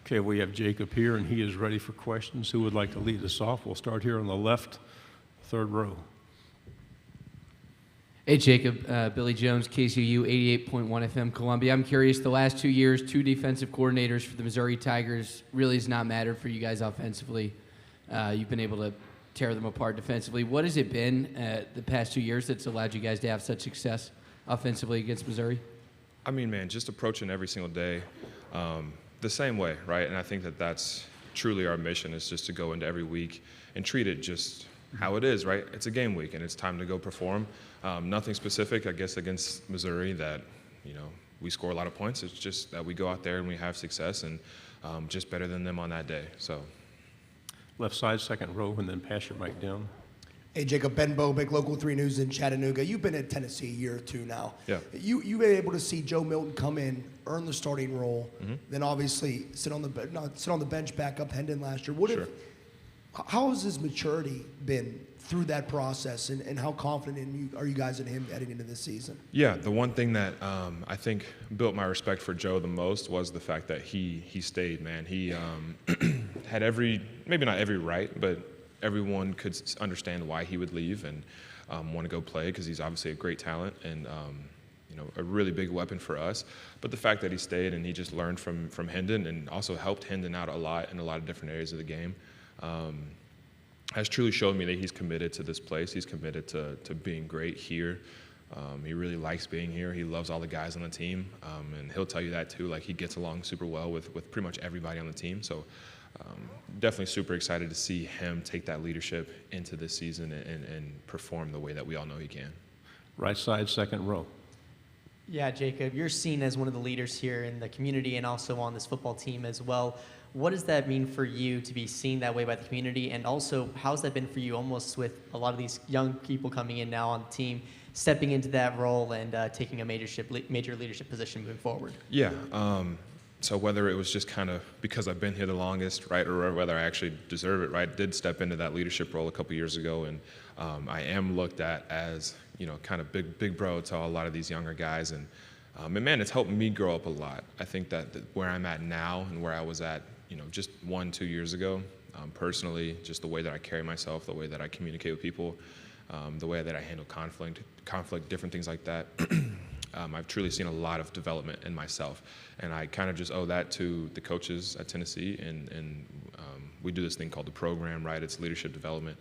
Okay, we have Jacob here, and he is ready for questions. Who would like to lead us off? We'll start here on the left, third row. Hey, Jacob. Billy Jones, KCU 88.1 FM, Columbia. I'm curious, the last 2 years, 2 defensive coordinators for the Missouri Tigers really has not mattered for you guys offensively. You've been able to tear them apart defensively. What has it been the past 2 years that's allowed you guys to have such success offensively against Missouri? I mean, man, just approaching every single day the same way, right? And I think that that's truly our mission, is just to go into every week and treat it just how it is, right? It's a game week, and it's time to go perform. Nothing specific, I guess, against Missouri that, we score a lot of points. It's just that we go out there and we have success, and just better than them on that day. So, Left side, second row, and then pass your mic down. Hey, Jacob, Ben Bobick, Local 3 News in Chattanooga. You've been at Tennessee a year or two now. Yeah. You've been able to see Joe Milton come in, earn the starting role, then obviously sit on the bench, back up Hendon last year. Sure. How has his maturity been through that process, and how confident are you guys in him heading into this season? Yeah, the one thing that I think built my respect for Joe the most was the fact that he stayed, man. He had maybe not every right, but everyone could understand why he would leave and want to go play, because he's obviously a great talent and a really big weapon for us. But the fact that he stayed and he just learned from Hendon and also helped Hendon out a lot in a lot of different areas of the game has truly showed me that he's committed to this place. He's committed to being great here. He really likes being here. He loves all the guys on the team, and he'll tell you that too. Like, he gets along super well with pretty much everybody on the team. So definitely super excited to see him take that leadership into this season and perform the way that we all know he can. Right side, second row. Yeah, Jacob, you're seen as one of the leaders here in the community and also on this football team as well. What does that mean for you to be seen that way by the community? And also, how's that been for you almost with a lot of these young people coming in now on the team, stepping into that role and taking a major leadership position moving forward? Yeah. So whether it was just kind of because I've been here the longest, right, or whether I actually deserve it, right, did step into that leadership role a couple years ago, and I am looked at as, kind of big bro to a lot of these younger guys, and man, it's helped me grow up a lot. I think that where I'm at now and where I was at, just 1-2 years ago, personally, just the way that I carry myself, the way that I communicate with people, the way that I handle conflict, different things like that. I've truly seen a lot of development in myself, and I kind of just owe that to the coaches at Tennessee, and we do this thing called the program, right? It's leadership development,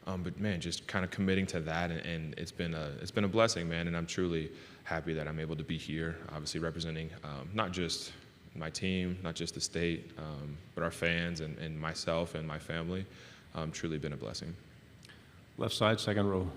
but man, just kind of committing to that, and it's been a blessing, man, and I'm truly happy that I'm able to be here, obviously representing not just my team, not just the state, but our fans and myself and my family. Truly been a blessing. Left side, second row.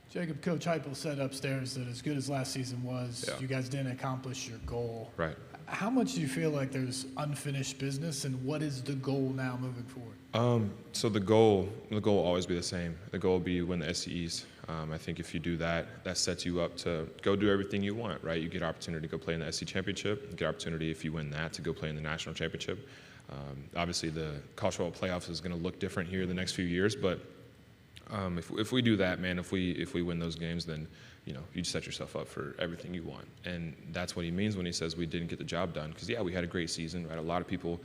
Jacob, Coach Heupel said upstairs that as good as last season was, you guys didn't accomplish your goal. Right. How much do you feel like there's unfinished business, and what is the goal now moving forward? So the goal will always be the same. The goal will be win the SC East. I think if you do that, that sets you up to go do everything you want, right? You get opportunity to go play in the SC Championship. You get opportunity, if you win that, to go play in the National Championship. Obviously, the college football playoffs is going to look different here the next few years, but if we do that, man, if we win those games, then you set yourself up for everything you want. And that's what he means when he says we didn't get the job done. Because we had a great season, right? A lot of people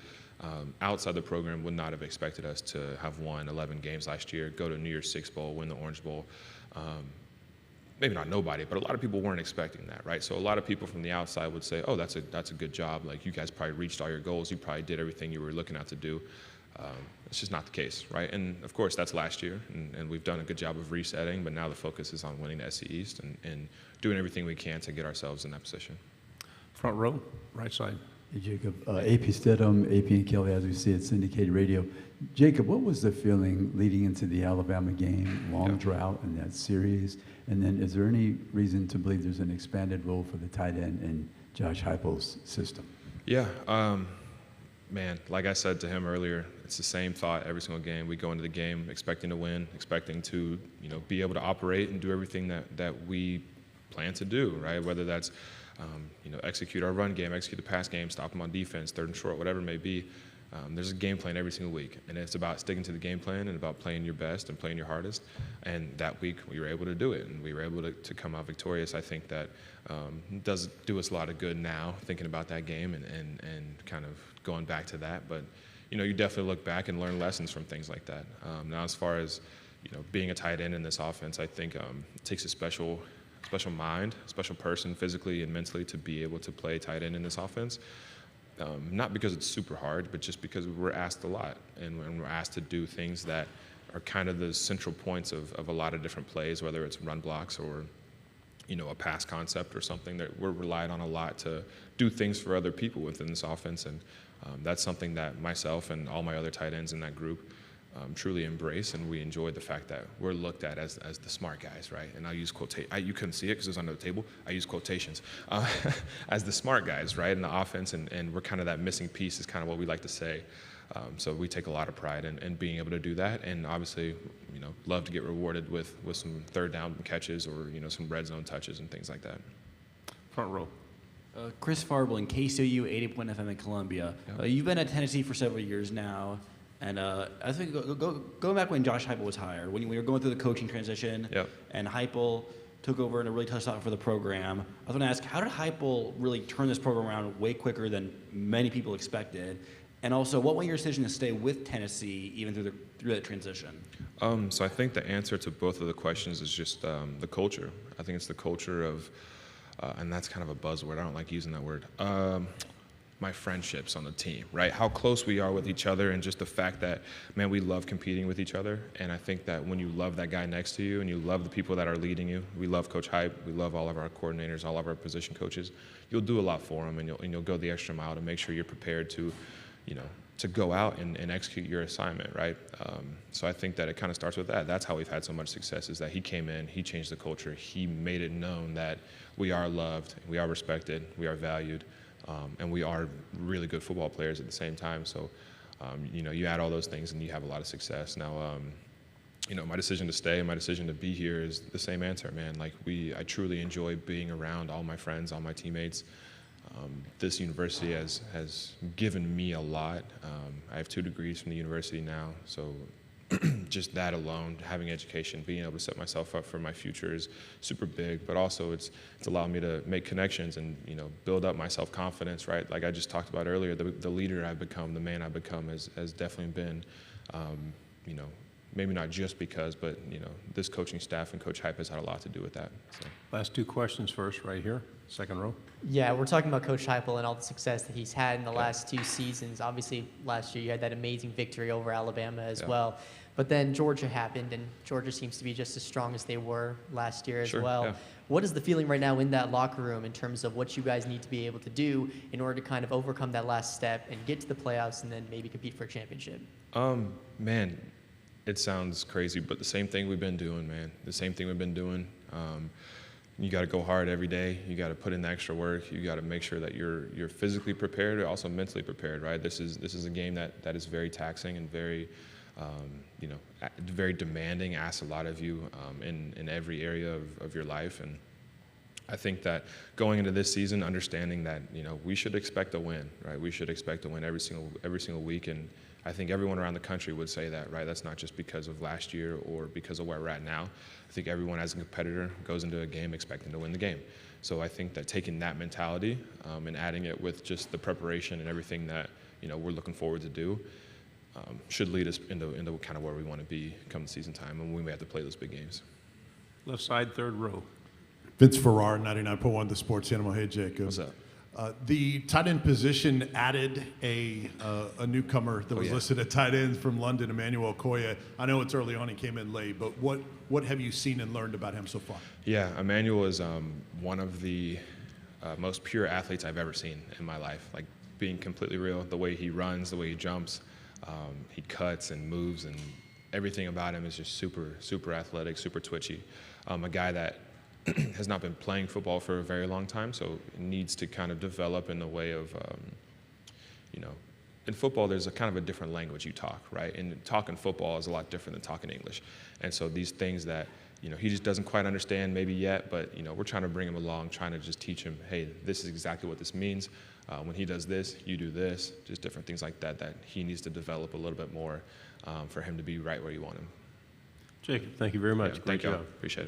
outside the program would not have expected us to have won 11 games last year, go to New Year's Six Bowl, win the Orange Bowl. Maybe not nobody, but a lot of people weren't expecting that, right? So a lot of people from the outside would say, oh, that's a good job. Like, you guys probably reached all your goals. You probably did everything you were looking out to do. It's just not the case, right? And of course, that's last year, and we've done a good job of resetting, but now the focus is on winning the SC East and doing everything we can to get ourselves in that position. Front row, right side. Hey, Jacob. AP Stedham, AP and Kelly, as we see it, syndicated radio. Jacob, what was the feeling leading into the Alabama game, long drought in that series? And then is there any reason to believe there's an expanded role for the tight end in Josh Heupel's system? Yeah. Man, like I said to him earlier, it's the same thought every single game. We go into the game expecting to win, expecting to, be able to operate and do everything that we plan to do, right? Whether that's, execute our run game, execute the pass game, stop them on defense, third and short, whatever it may be. There's a game plan every single week, and it's about sticking to the game plan and about playing your best and playing your hardest. And that week, we were able to do it, and we were able to come out victorious. I think that does do us a lot of good now, thinking about that game and kind of going back to that. But, you definitely look back and learn lessons from things like that. Now, as far as, being a tight end in this offense, I think it takes a special mind, special person physically and mentally to be able to play tight end in this offense. Not because it's super hard, but just because we're asked a lot, and we're asked to do things that are kind of the central points of a lot of different plays, whether it's run blocks or, a pass concept or something, that we're relied on a lot to do things for other people within this offense. And that's something that myself and all my other tight ends in that group truly embrace, and we enjoy the fact that we're looked at as the smart guys, right? And I'll use you couldn't see it because it was under the table. I use quotations as the smart guys, right, in the offense, and we're kind of that missing piece is kind of what we like to say. So we take a lot of pride in being able to do that, and obviously, love to get rewarded with some third down catches or some red zone touches and things like that. Front row. Chris Farbling, KCOU 80 FM in Columbia. Yep. You've been at Tennessee for several years now. And I think going back when Josh Heupel was hired, when you were going through the coaching transition, Yep. and Heupel took over in a really tough spot for the program, I was going to ask, how did Heupel really turn this program around way quicker than many people expected? And also, what was your decision to stay with Tennessee even through that transition? So I think the answer to both of the questions is just the culture. I think it's the culture of, and that's kind of a buzzword. I don't like using that word. My friendships on the team, right? How close we are with each other, and just the fact that, man, we love competing with each other. And I think that when you love that guy next to you and you love the people that are leading you, we love Coach Hype, we love all of our coordinators, all of our position coaches, you'll do a lot for them, and you'll go the extra mile to make sure you're prepared to, to go out and execute your assignment, right? So I think that it kind of starts with that. That's how we've had so much success, is that he came in, he changed the culture, he made it known that we are loved, we are respected, we are valued. And we are really good football players at the same time. So, you add all those things and you have a lot of success. Now, my decision to stay, my decision to be here is the same answer, man. Like, I truly enjoy being around all my friends, all my teammates. This university has given me a lot. I have 2 degrees from the university now, so just that alone, having education, being able to set myself up for my future is super big, but also it's allowed me to make connections and, build up my self-confidence, right? Like I just talked about earlier, the leader I've become, the man I've become has definitely been, maybe not just because, but, this coaching staff and Coach Hype has had a lot to do with that. So. Last 2 questions first, right here, second row. Yeah, we're talking about Coach Heupel and all the success that he's had in the last 2 seasons. Obviously, last year you had that amazing victory over Alabama as well. But then Georgia happened, and Georgia seems to be just as strong as they were last year as well. Yeah. What is the feeling right now in that locker room in terms of what you guys need to be able to do in order to kind of overcome that last step and get to the playoffs and then maybe compete for a championship? Man, it sounds crazy, but the same thing we've been doing, man. The same thing we've been doing. You got to go hard every day. You got to put in the extra work. You got to make sure that you're physically prepared, but also mentally prepared, right? This is a game that is very taxing and very, very demanding. Asks a lot of you in every area of your life. And I think that going into this season, understanding that we should expect a win, right? We should expect a win every single week, and I think everyone around the country would say that, right? That's not just because of last year or because of where we're at now. I think everyone as a competitor goes into a game expecting to win the game. So I think that taking that mentality and adding it with just the preparation and everything that we're looking forward to do should lead us into kind of where we want to be come the season time, and we may have to play those big games. Left side, third row. Vince Farrar, 99.1 The Sports Animal. Hey, Jacob. What's up? The tight end position added a newcomer that was listed at tight end from London, Emmanuel Okoya. I know it's early on, he came in late, but what have you seen and learned about him so far? Yeah, Emmanuel is one of the most pure athletes I've ever seen in my life. Like, being completely real, the way he runs, the way he jumps, he cuts and moves, and everything about him is just super, super athletic, super twitchy. A guy that has not been playing football for a very long time, so needs to kind of develop in the way of, in football there's a kind of a different language you talk, right? And talking football is a lot different than talking English. And so these things that, he just doesn't quite understand maybe yet, but, we're trying to bring him along, trying to just teach him, hey, this is exactly what this means. When he does this, you do this, just different things like that he needs to develop a little bit more for him to be right where you want him. Jacob, thank you very much. Yeah, Great thank you. job. Appreciate it.